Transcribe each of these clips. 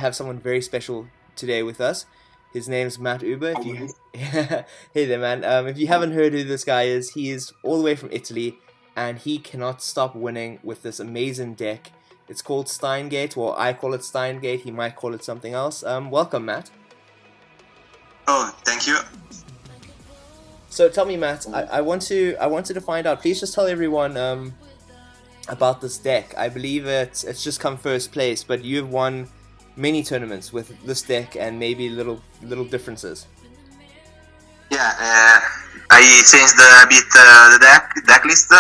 have someone very special today with us. His name's MattUber. If you, hey there, man. If you haven't heard who this guy is, he is all the way from Italy, and he cannot stop winning with this amazing deck. It's called Steingate, or I call it Steingate. He might call it something else. Welcome, Matt. Oh, thank you. So tell me, Matt. I wanted to find out. Please just tell everyone about this deck. I believe it's just come first place, but you've won many tournaments with this deck, and maybe little differences. Yeah, I changed a bit the deck list.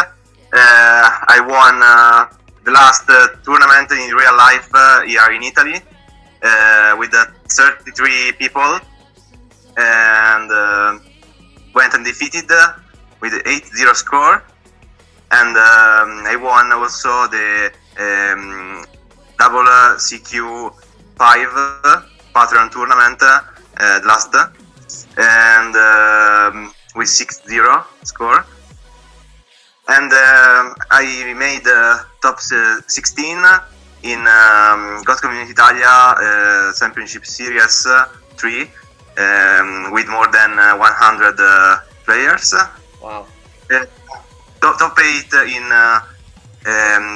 I won the last tournament in real life here in Italy with 33 people, and went undefeated with 8-0 score, and I won also the WCQ 5 Patreon tournament last, and with 6-0 score, and I made top 16 in Italia Championship Series 3 with more than 100 players. Wow. Top 8 in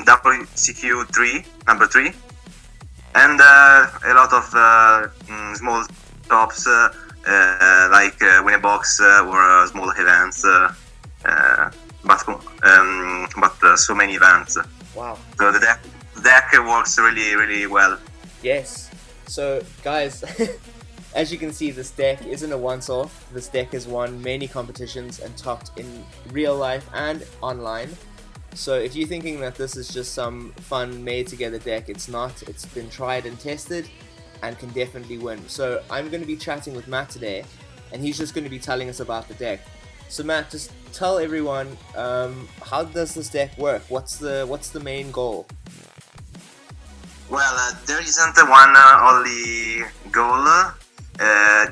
WCQ 3, number 3, and a lot of small tops like win a box or small events, but so many events. Wow. So the deck works really well. Yes. So guys, as you can see, this deck isn't a once-off. This deck has won many competitions and topped in real life and online. So if you're thinking that this is just some fun made-together deck, it's not. It's been tried and tested and can definitely win. So I'm going to be chatting with Matt today, and he's just going to be telling us about the deck. So Matt, just tell everyone, how does this deck work? What's the main goal? Well, there isn't one only goal.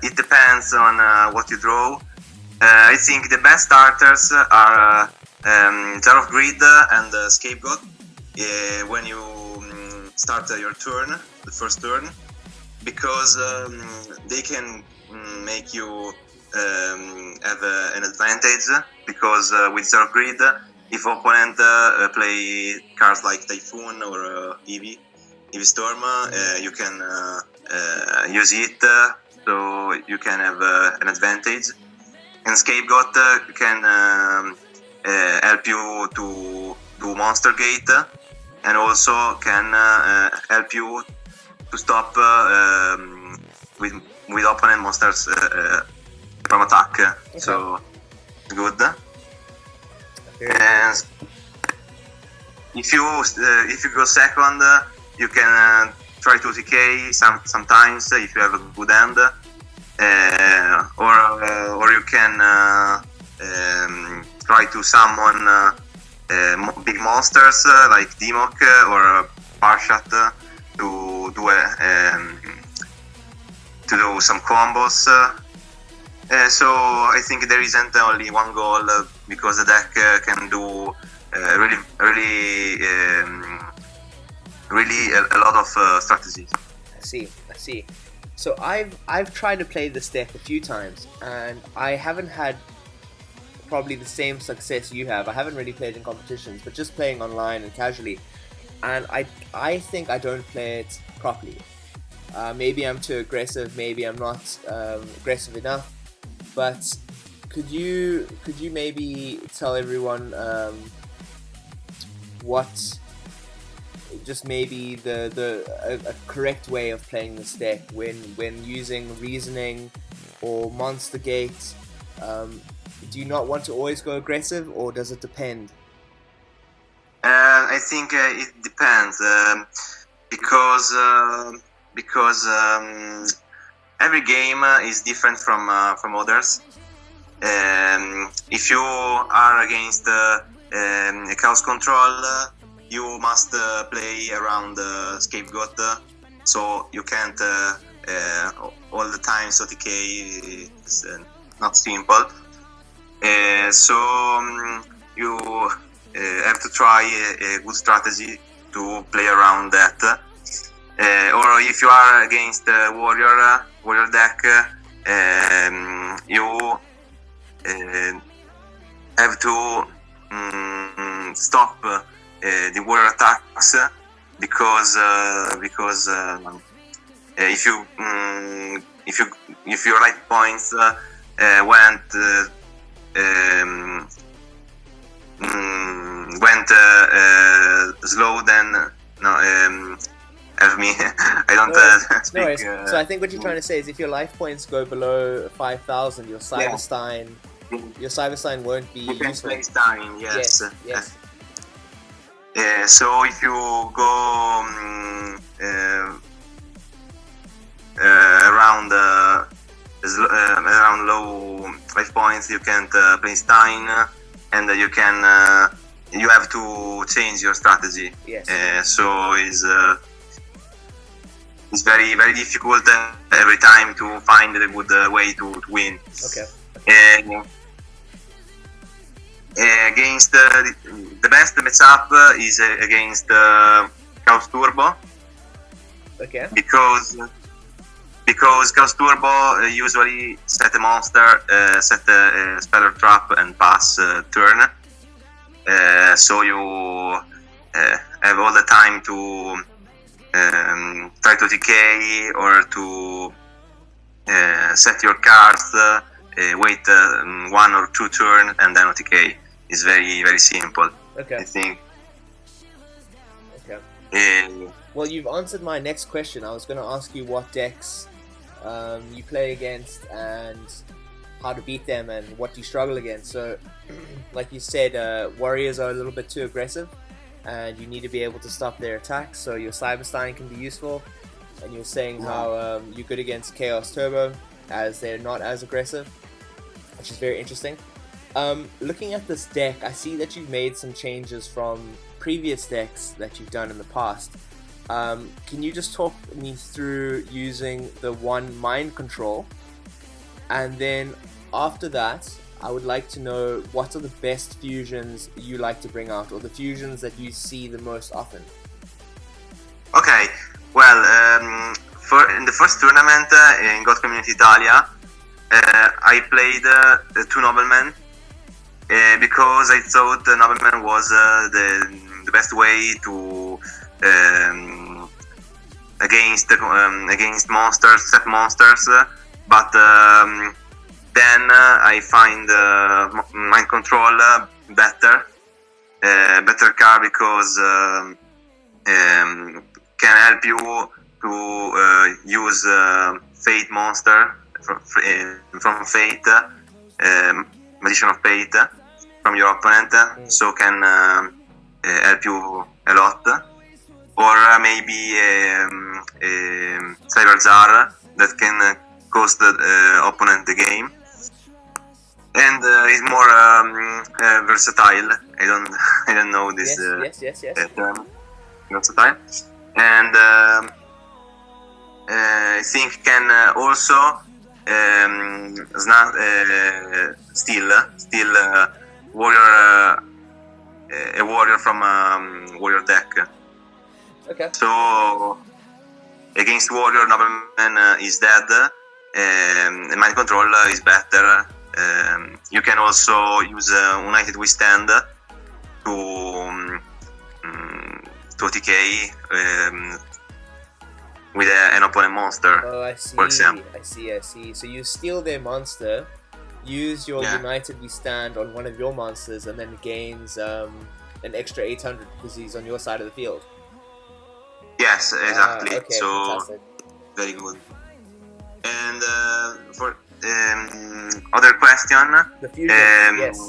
It depends on what you draw. I think the best starters are Jar of Greed and Scapegoat when you start your turn, the first turn, because they can make you have an advantage, because with Jar of Greed, if opponent play cards like Typhoon or Eevee Storm, you can use it, so you can have an advantage. And Scapegoat can help you to do Monster Gate, and also can help you to stop with opponent monsters from attack. Okay. So good. Okay. And if you go second, you can try to TK sometimes if you have a good hand, or you can try to summon big monsters like Dimok or Parshat to do some combos. So I think there isn't only one goal, because the deck can do really a lot of strategies. I see. So I've tried to play this deck a few times, and I haven't had probably the same success you have. I haven't really played in competitions, but just playing online and casually, and I think I don't play it properly. Maybe I'm too aggressive, maybe I'm not aggressive enough, but could you maybe tell everyone what just maybe a correct way of playing this deck when using reasoning or monster gate? Do you not want to always go aggressive, or does it depend? I think it depends, because every game is different from others. If you are against a chaos control, you must play around Scapegoat, so you can't all the time. So TK is not simple. So you have to try a good strategy to play around that. or if you are against warrior deck, you have to stop the warrior attacks because if your life points went slow, then help me. I don't speak. So I think what you're trying to say is if your life points go below 5,000, your Cyberstein won't be you can useful. play Stein, yes. Yes. So if you go around low life points, you can't play Stein, and you have to change your strategy. Yes. So it's very, very difficult every time to find a good way to win. Okay. Against the best matchup is against Chaos Turbo. Okay. Because Chaos Turbo usually set a monster, set a speller trap, and pass turn. So you have all the time to try to TK or to set your cards, wait 1 or 2 turns, and then OTK. It's very, very simple. Okay. I think. Okay. Well, you've answered my next question. I was going to ask you what decks you play against and how to beat them and what you struggle against. So, like you said, warriors are a little bit too aggressive and you need to be able to stop their attacks, so your Cyberstein can be useful. And you're saying how you're good against Chaos Turbo as they're not as aggressive, which is very interesting. Looking at this deck, I see that you've made some changes from previous decks that you've done in the past. Can you just talk me through using the one mind control? And then after that, I would like to know what are the best fusions you like to bring out, or the fusions that you see the most often. Okay, well, in the first tournament in God Community Italia, I played 2 noblemen because I thought the nobleman was the best way to against monsters, set monsters. But then I find mind control better card because can help you to use Fate monster from Fate, Magician of Fate from your opponent, so can help you a lot. Or maybe Cyber Czar that can cost the opponent the game, and is more versatile. I don't know this Yes. term, versatile, and I think can also steal warrior a warrior from warrior deck. Okay. So against warrior, nobleman is dead. Mind control is better. You can also use United We Stand to TK with an opponent monster. Oh, I see. For example. I see. So you steal their monster, use your United We Stand on one of your monsters, and then it gains an extra 800 because he's on your side of the field. Yes, exactly. Okay, so fantastic. Very good. And for other question, The fusion, yes.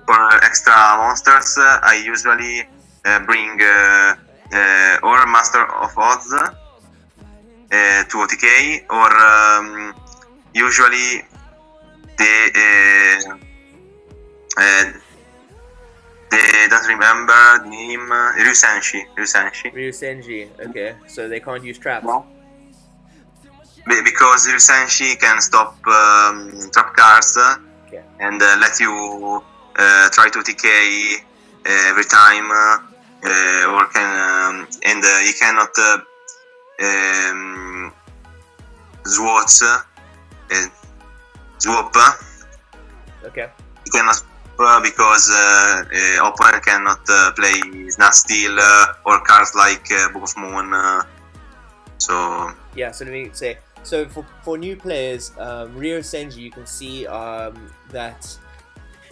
For extra monsters, I usually bring or Master of Odds to OTK, or usually they don't remember the name. Ryusenshi. Okay, so they can't use traps. Because Ryusenshi can stop trap cards and let you try to TK every time, or can and he cannot Swords, swap. Okay. You cannot swap because opponent cannot play Snap Steel or cards like Book of Moon. So yeah, so let me say. So for new players, Ryo Senji, you can see that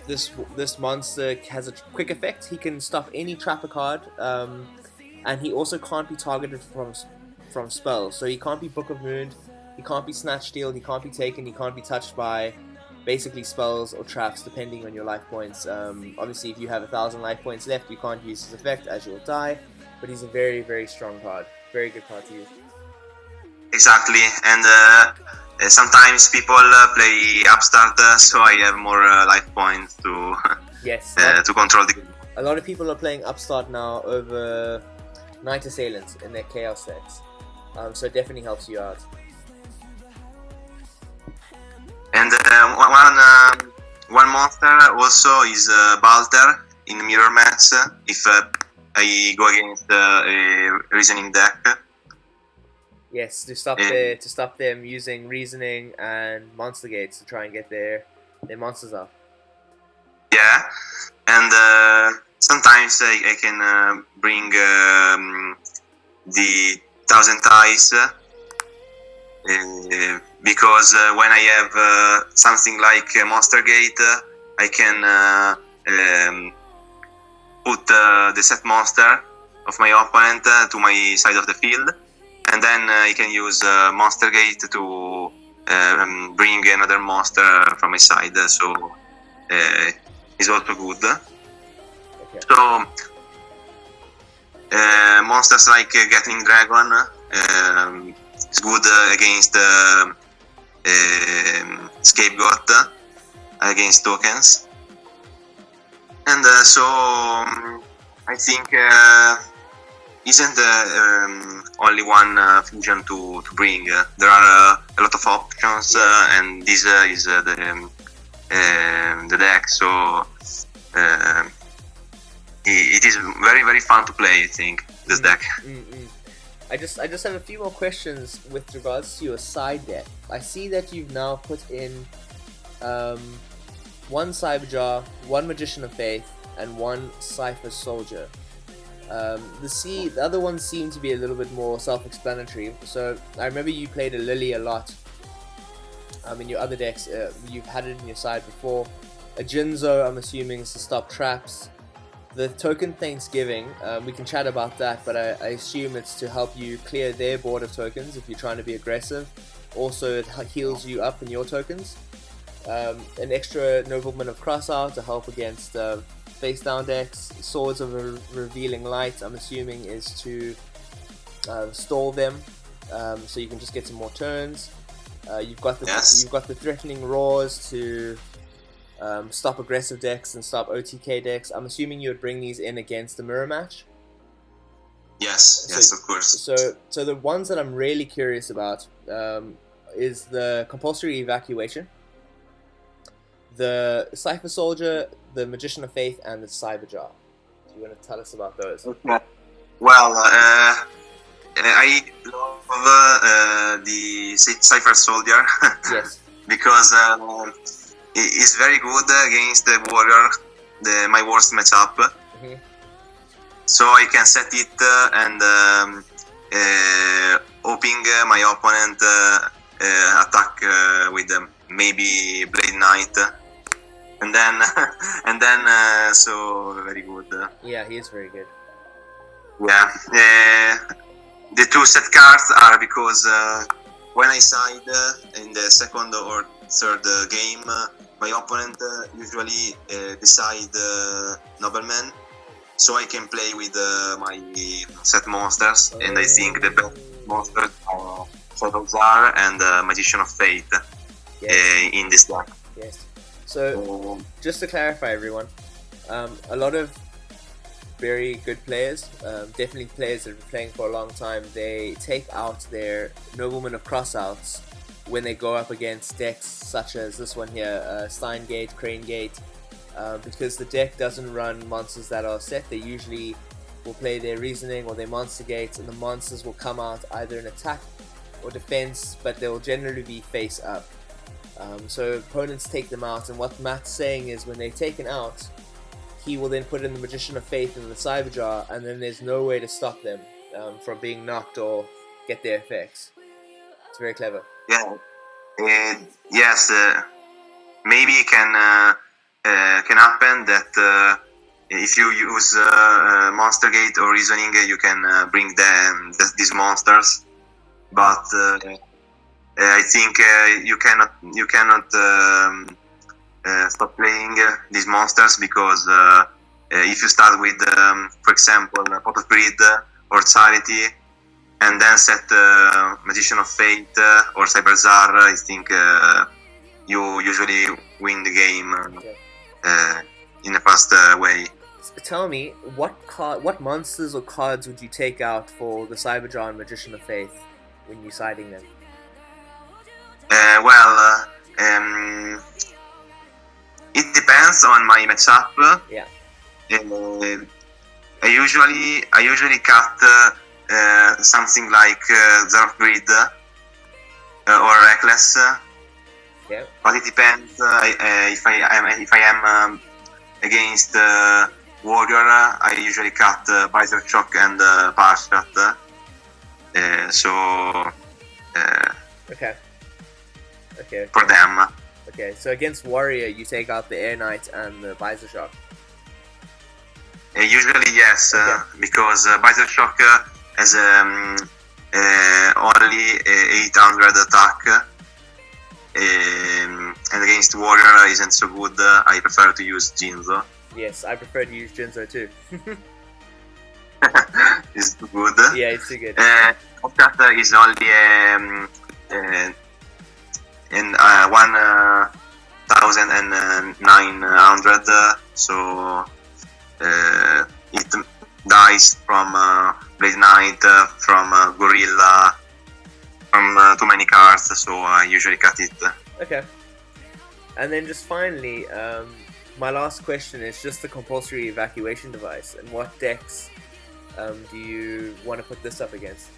this monster has a quick effect. He can stop any trapper card, and he also can't be targeted from spells. So he can't be Book of Moon, he can't be Snatch Steal, he can't be taken, he can't be touched by basically spells or traps depending on your life points. Obviously, if you have 1,000 life points left, you can't use his effect as you'll die. But he's a very, very strong card. Very good card to use. exactly, and sometimes people play Upstart, so I have more life points to Yes. to control the game. A lot of people are playing Upstart now over Knight Assailant in their Chaos decks. So it definitely helps you out. And one monster also is Balter in mirror match if I go against a reasoning deck. Yes, to stop them using reasoning and monster gates to try and get their monsters up. Yeah, and sometimes I can bring the Thousand Ties because when I have something like Monster Gate, I can put the set monster of my opponent to my side of the field, and then I can use Monster Gate to bring another monster from my side. So it's also good. Okay. So monsters like Gatling Dragon is good against Scapegoat, against tokens, and so I think isn't only one fusion to bring. There are a lot of options, and this is the deck. So it is very, very fun to play. I think this deck. I just have a few more questions with regards to your side deck. I see that you've now put in one Cyberjar, one Magician of Faith, and one Cypher Soldier. The other ones seem to be a little bit more self-explanatory. So I remember you played a Lily a lot. In your other decks, you've had it in your side before. A Jinzo, I'm assuming, is to stop traps. The token Thanksgiving, we can chat about that, but I assume it's to help you clear their board of tokens if you're trying to be aggressive. Also, it heals you up in your tokens. An extra Nobleman of Crossout to help against face down decks. Swords of Revealing Light, I'm assuming, is to stall them, so you can just get some more turns. You've got the Threatening Roars to stop aggressive decks and stop OTK decks. I'm assuming you would bring these in against the mirror match. Yes, of course. So the ones that I'm really curious about is the Compulsory Evacuation, the Cypher Soldier, the Magician of Faith, and the Cyberjar. Do you want to tell us about those? Okay. Well, I love the Cypher Soldier. Yes. Because it's very good against the warrior, my worst matchup. Mm-hmm. So I can set it and hoping my opponent attack with maybe Blade Knight, and then so very good. Yeah, he is very good. Yeah, the two set cards are because when I side in the second or third game, my opponent usually decide Nobleman, so I can play with my set monsters, and I think the best monsters are Shadowzar and Magician of Fate. Yes. In this deck. Yes. So, just to clarify, everyone, a lot of very good players, definitely players that have been playing for a long time, they take out their Nobleman of Crossouts when they go up against decks such as this one here, Stein Gate, Crane Gate, because the deck doesn't run monsters that are set. They usually will play their reasoning or their monster gates, and the monsters will come out either in attack or defense, but they will generally be face up. So opponents take them out, and what Matt's saying is when they're taken out, he will then put in the Magician of Faith in the Cyber Jar, and then there's no way to stop them from being knocked or get their effects. It's very clever. Yeah. Yes. Maybe it can happen that if you use Monster Gate or Reasoning, you can bring these monsters. But I think you cannot stop playing these monsters, because if you start with, for example, Pot of Greed or Charity, and then set Magician of Fate or Cyberzar, I think you usually win the game in a fast way. Tell me, what monsters or cards would you take out for the Cyberjar and Magician of Faith when you're siding them? It depends on my matchup. Yeah. I usually cut something like Zar of Greed or Reckless. Yeah. But it depends if I am against Warrior. I usually cut Visor Shock and Parshot. Okay. For them. Okay, so against Warrior, you take out the Air Knight and the Visor Shock. Usually yes, because Visor Shock has only 800 attack, and against Warrior isn't so good. I prefer to use Jinzo. Yes, I prefer to use Jinzo too. It's too good. Yeah, it's too good. That is only in 1,900, so it dies from Blade Knight, from Gorilla, from too many cards, so I usually cut it. Okay. And then just finally, my last question is just the compulsory evacuation device, and what decks do you want to put this up against?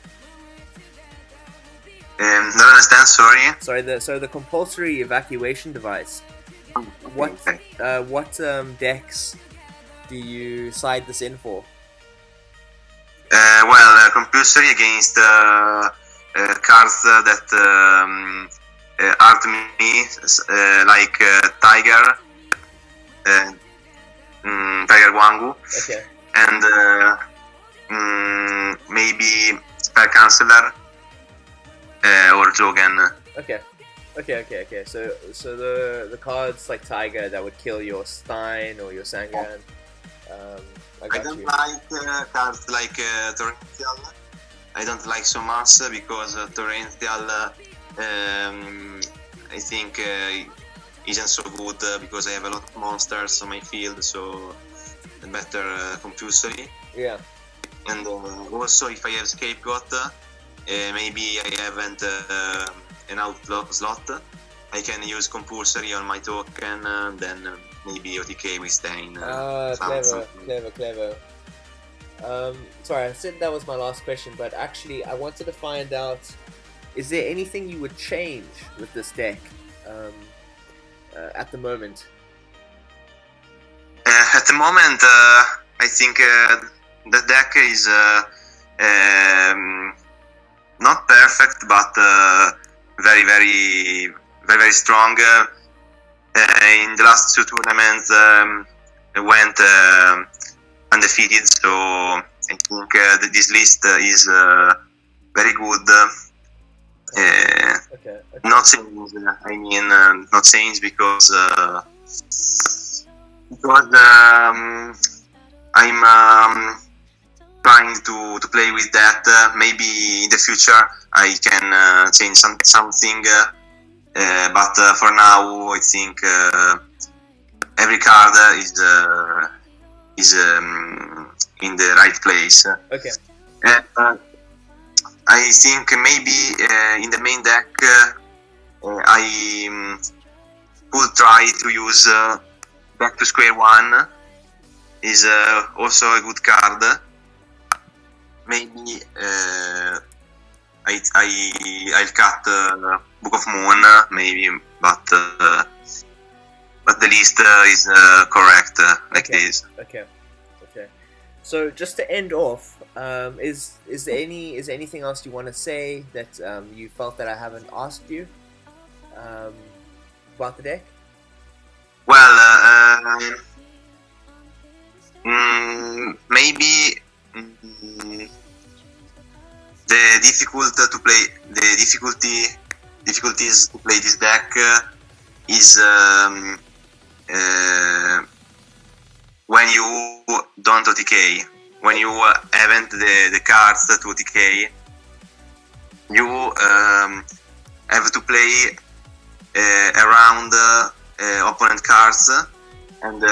Don't understand, sorry. So the compulsory evacuation device. What decks do you side this in for? Compulsory against cards that hurt me, like Tiger, Tiger Wangu, Okay. and maybe Spell Canceller or Jogan. Okay. So the cards like Tiger that would kill your Stein or your Sangan. I don't you. like cards like Torrential. I don't like so much because Torrential, I think, isn't so good because I have a lot of monsters on my field, so better compulsory. Yeah. And also, if I have Scapegoat, maybe I haven't an outlaw slot, I can use compulsory on my token, then maybe OTK with Stein. Clever. Sorry, I said that was my last question, but actually I wanted to find out, is there anything you would change with this deck at the moment? At the moment, I think the deck is not perfect, but very strong. In the last two tournaments, I went undefeated, so I think this list is very good. Okay. Not change. I mean, not change because I'm trying to play with that. Maybe in the future I can change something, but for now I think every card is in the right place. Okay. I think maybe in the main deck I could try to use Back to Square One. Is also a good card maybe I'll cut Book of Moon maybe, but the list is correct like this. Okay. So just to end off, is there anything else you want to say that you felt that I haven't asked you about the deck? Well, maybe the difficulties to play this deck is when you don't OTK, when you haven't the cards to OTK, you have to play around opponent cards, and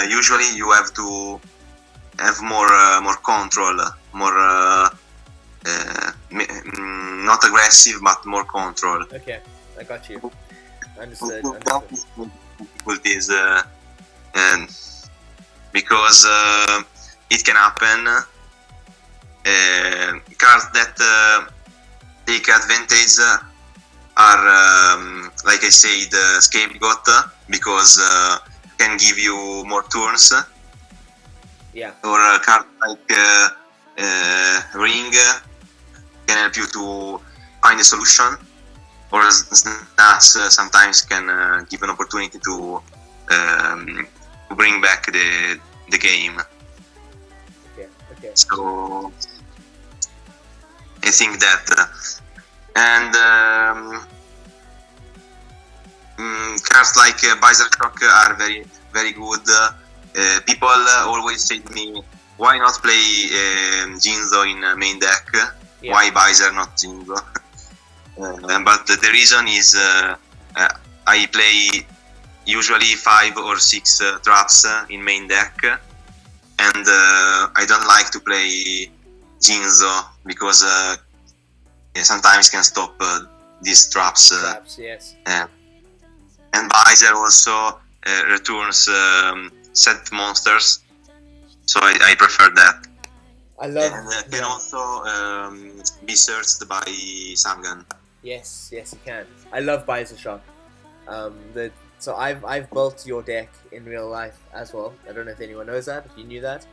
usually you have to have more control, more not aggressive but more control. Okay, I got you. Understood. Difficulties, because it can happen. Cards that take advantage are, like I said, scapegoat, because can give you more turns. Yeah. Or a card like Ring can help you to find a solution. Or Snaps sometimes can give an opportunity to bring back the game. Okay. So I think that, and cards like Visor Shock are very very good. People always say to me, why not play Jinzo in main deck? Yeah. Why Visor, not Jinzo? But the reason is I play usually 5 or 6 traps in main deck, and I don't like to play Jinzo because sometimes can stop these traps. Traps, yes. And Visor also returns set monsters, so I prefer that. I love. And can also be searched by Samgan. Yes, you can. I love Visor Shock. So I've built your deck in real life as well. I don't know if anyone knows that, if you knew that,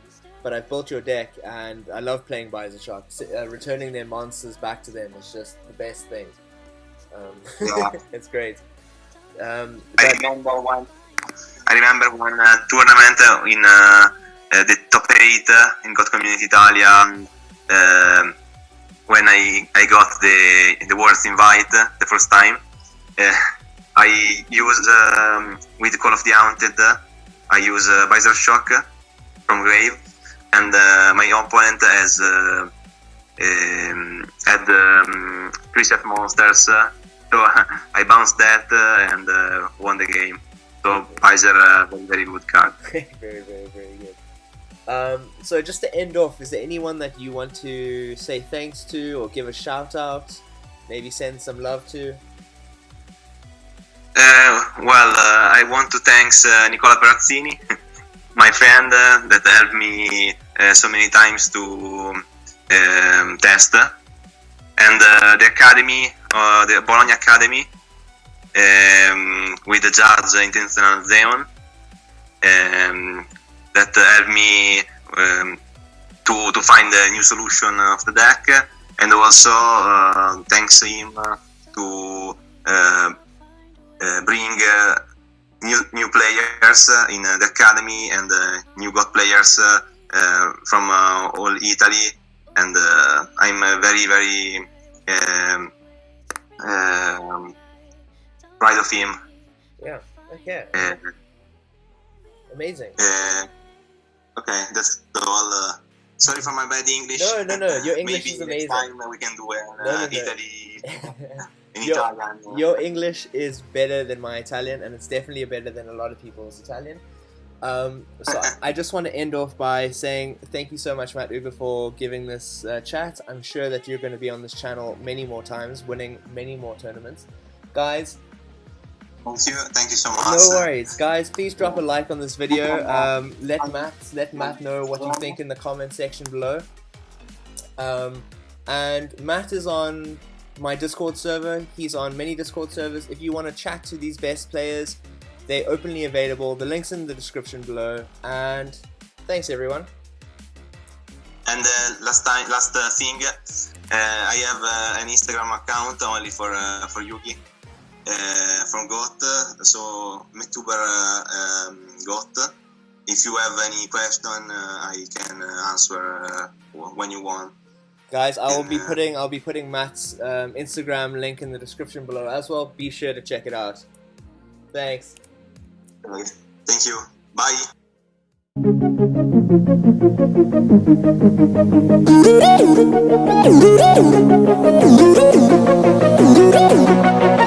but I've built your deck, and I love playing Visor Shock. Returning their monsters back to them is just the best thing. Yeah. It's great. I remember one tournament in the top 8 in God Community Italia, when I got the worst invite the first time. I used with Call of the Haunted, I use Visor Shock from Grave, and my opponent has had 3 set monsters, so I bounced that and won the game. So Visor, very very good card. Very good. So just to end off, is there anyone that you want to say thanks to, or give a shout out, maybe send some love to? I want to thank Nicola Perazzini, my friend that helped me so many times to test, and the academy, the Bologna Academy, with the judge Intentional Zeon, that helped me to find a new solution of the deck, and also thanks him to bring new players in the academy, and new God players from all Italy, and I'm very very proud of him. Yeah. Okay. Amazing. Okay, that's all. Sorry for my bad English. No. Your English Maybe is amazing. Next time we can do Italy in Italian. Your English is better than my Italian, and it's definitely better than a lot of people's Italian. So I just want to end off by saying thank you so much, MattUber, for giving this chat. I'm sure that you're going to be on this channel many more times, winning many more tournaments. Guys, Thank you so much. No worries, guys. Please drop a like on this video. Let Matt know what you think in the comment section below. And Matt is on my Discord server. He's on many Discord servers. If you want to chat to these best players, they're openly available. The link's in the description below. And thanks, everyone. And last thing, I have an Instagram account only for Yugi from GOT, so MattUber GOT. If you have any question, I can answer when you want. Guys, I'll be putting Matt's Instagram link in the description below as well. Be sure to check it out. Thanks. Okay. Thank you. Bye. Thank you.